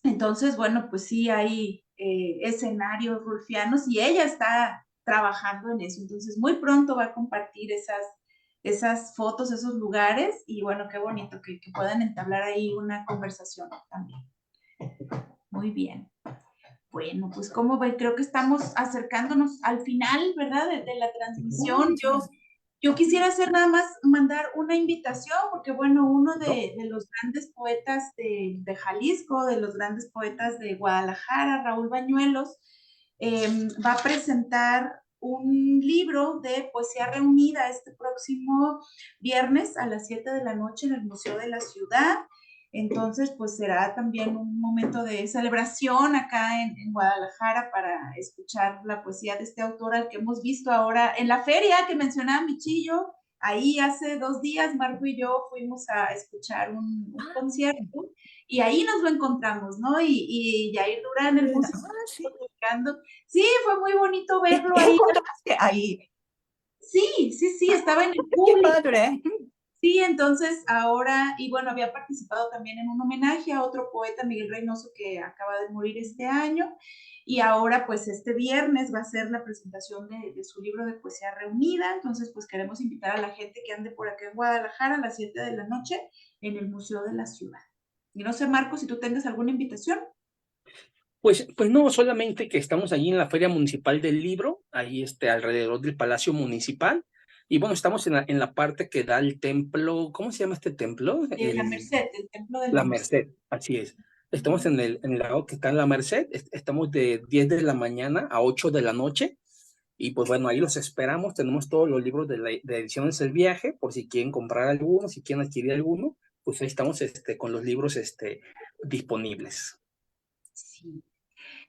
entonces, bueno, pues sí hay escenarios rulfianos y ella está trabajando en eso. Entonces, muy pronto va a compartir esas fotos, esos lugares y bueno, qué bonito que puedan entablar ahí una conversación también. Muy bien. Bueno, pues como ven, creo que estamos acercándonos al final, ¿verdad? De la transmisión. Yo quisiera hacer nada más mandar una invitación, porque bueno, uno de los grandes poetas de Jalisco, de los grandes poetas de Guadalajara, Raúl Bañuelos, va a presentar un libro de poesía reunida este próximo viernes a las 7 de la noche en el Museo de la Ciudad. Entonces, pues será también un momento de celebración acá en Guadalajara para escuchar la poesía de este autor al que hemos visto ahora en la feria que mencionaba Michillo. Ahí hace 2 días, Marco y yo fuimos a escuchar un concierto y ahí nos lo encontramos, ¿no? Y Yair Durán, el músico, sí. sí, fue muy bonito verlo ahí. Encontraste ahí. Sí, estaba en el Qué público. padre. Sí, entonces ahora, y bueno, había participado también en un homenaje a otro poeta, Miguel Reynoso, que acaba de morir este año, y ahora pues este viernes va a ser la presentación de su libro de poesía reunida, entonces pues queremos invitar a la gente que ande por acá en Guadalajara a las 7 de la noche en el Museo de la Ciudad. Y no sé, Marco, si tú tengas alguna invitación. Pues no, solamente que estamos allí en la Feria Municipal del Libro, ahí alrededor del Palacio Municipal, y bueno, estamos en la parte que da el templo, ¿cómo se llama este templo? La Merced, el Templo de La la Merced. Merced, así es. Estamos en el lado que está en la Merced, estamos de 10 de la mañana a 8 de la noche, y pues bueno, ahí los esperamos, tenemos todos los libros de Ediciones El Viaje, por si quieren comprar alguno, si quieren adquirir alguno, pues ahí estamos con los libros disponibles. Sí.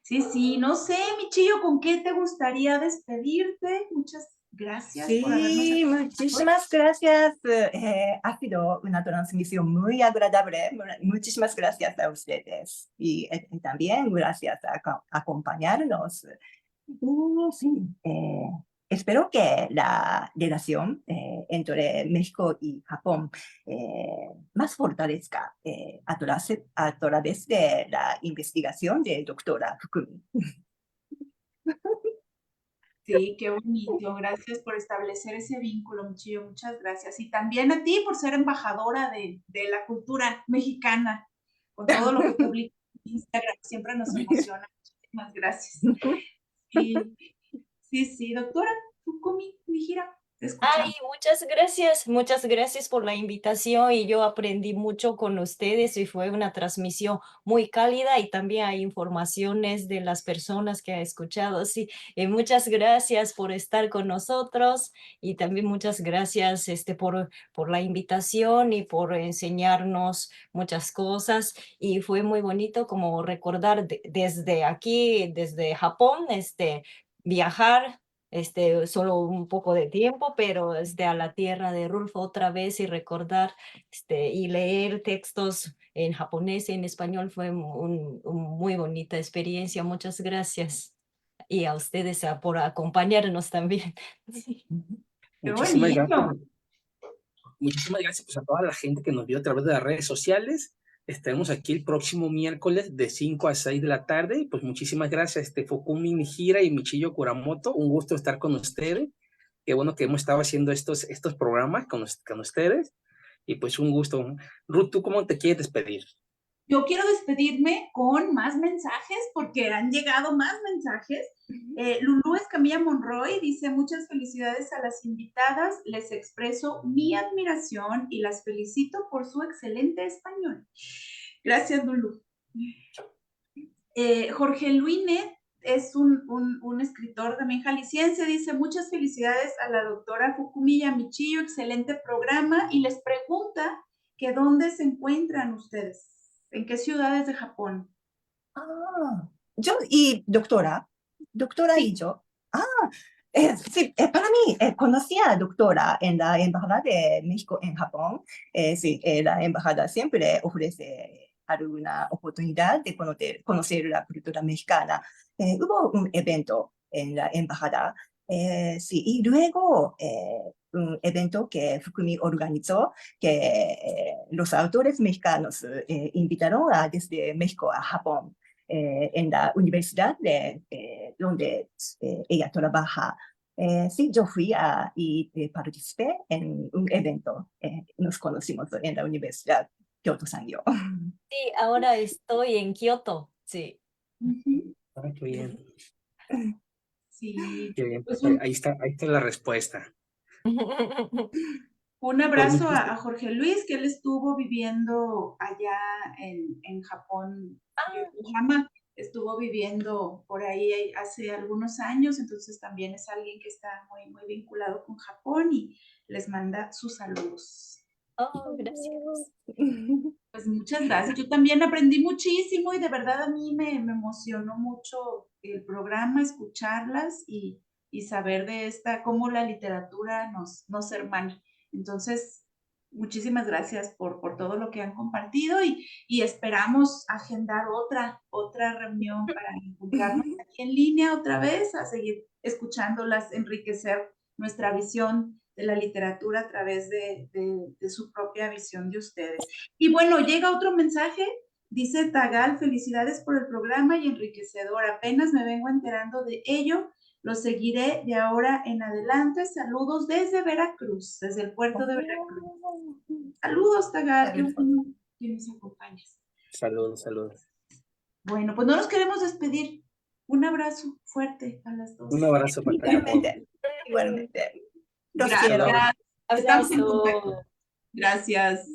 Sí, sí, no sé, mi Chillo, ¿con qué te gustaría despedirte? Muchas gracias por habernos Sí, acompañado. muchísimas gracias. Ha sido una transmisión muy agradable. Muchísimas gracias a ustedes. Y también gracias a acompañarnos. Sí, espero que la relación entre México y Japón más fortalezca a través de la investigación de doctora Fukumi. Sí, qué bonito. Gracias por establecer ese vínculo, mi Chillo. Muchas gracias. Y también a ti por ser embajadora de la cultura mexicana, con todo lo que publicas en Instagram. Siempre nos emociona. Muchísimas gracias. Sí, sí, sí, doctora Fukumi, mi gira, te Ay, escuchamos. muchas gracias por la invitación y yo aprendí mucho con ustedes y fue una transmisión muy cálida y también hay informaciones de las personas que ha escuchado. Sí, muchas gracias por estar con nosotros y también muchas gracias por la invitación y por enseñarnos muchas cosas y fue muy bonito como recordar desde aquí, desde Japón, viajar solo un poco de tiempo, pero a la tierra de Rulfo otra vez y recordar y leer textos en japonés y en español fue un muy bonita experiencia. Muchas gracias. Y a ustedes por acompañarnos también. Sí. Qué Muchísimas gracias. bonito. Muchísimas gracias pues, a toda la gente que nos vio a través de las redes sociales. Estaremos aquí el próximo miércoles de 5 a 6 de la tarde. Y pues muchísimas gracias, Fukumi Nihira y Michiyo Kuramoto. Un gusto estar con ustedes. Qué bueno que hemos estado haciendo estos programas con ustedes. Y pues un gusto. Ruth, ¿tú cómo te quieres despedir? Yo quiero despedirme con más mensajes porque han llegado más mensajes. Lulú Escamilla Monroy dice: muchas felicidades a las invitadas, les expreso mi admiración y las felicito por su excelente español. Gracias, Lulú. Jorge Luinet es un escritor también jalisciense, dice: muchas felicidades a la doctora Fukumi Yamichiyo, excelente programa, y les pregunta que dónde se encuentran ustedes, en qué ciudades de Japón. Yo y doctora y Sí. yo. Sí, para mí, conocía a doctora en la Embajada de México en Japón. Sí, la embajada siempre ofrece alguna oportunidad de conocer la cultura mexicana. Hubo un evento en la embajada, sí, y luego un evento que Fukumi organizó, que los autores mexicanos invitaron desde México a Japón. En la universidad donde ella trabaja. Sí, yo fui y participé en un evento. Nos conocimos en la universidad Kyoto Sangyo. Sí, ahora estoy en Kioto. Sí. Uh-huh. Ay, qué bien. Sí, Qué bien. pues Pues ahí está la respuesta. un Pues abrazo muchísimas a Jorge Luis, que él estuvo viviendo allá en Japón, Yokohama, estuvo viviendo por ahí hace algunos años, entonces también es alguien que está muy, muy vinculado con Japón y les manda sus saludos. Oh, gracias. Pues muchas gracias. Yo también aprendí muchísimo y de verdad a mí me emocionó mucho el programa, escucharlas y saber de cómo la literatura nos hermana. Entonces, muchísimas gracias por todo lo que han compartido y esperamos agendar otra reunión para encontrarnos aquí en línea otra vez, a seguir escuchándolas, enriquecer nuestra visión la literatura a través de su propia visión de ustedes. Y bueno, llega otro mensaje, dice Tagal, felicidades por el programa y enriquecedor, apenas me vengo enterando de ello, lo seguiré de ahora en adelante, saludos desde Veracruz, desde el puerto de Veracruz. Saludos, Tagal, qué bueno que nos acompañes. Saludos, saludos. Bueno, pues no nos queremos despedir. Un abrazo fuerte a las dos. Un abrazo para Japón. Igualmente, igualmente. Los Gracias. quiero. Estamos en Abrazo. contacto. Gracias.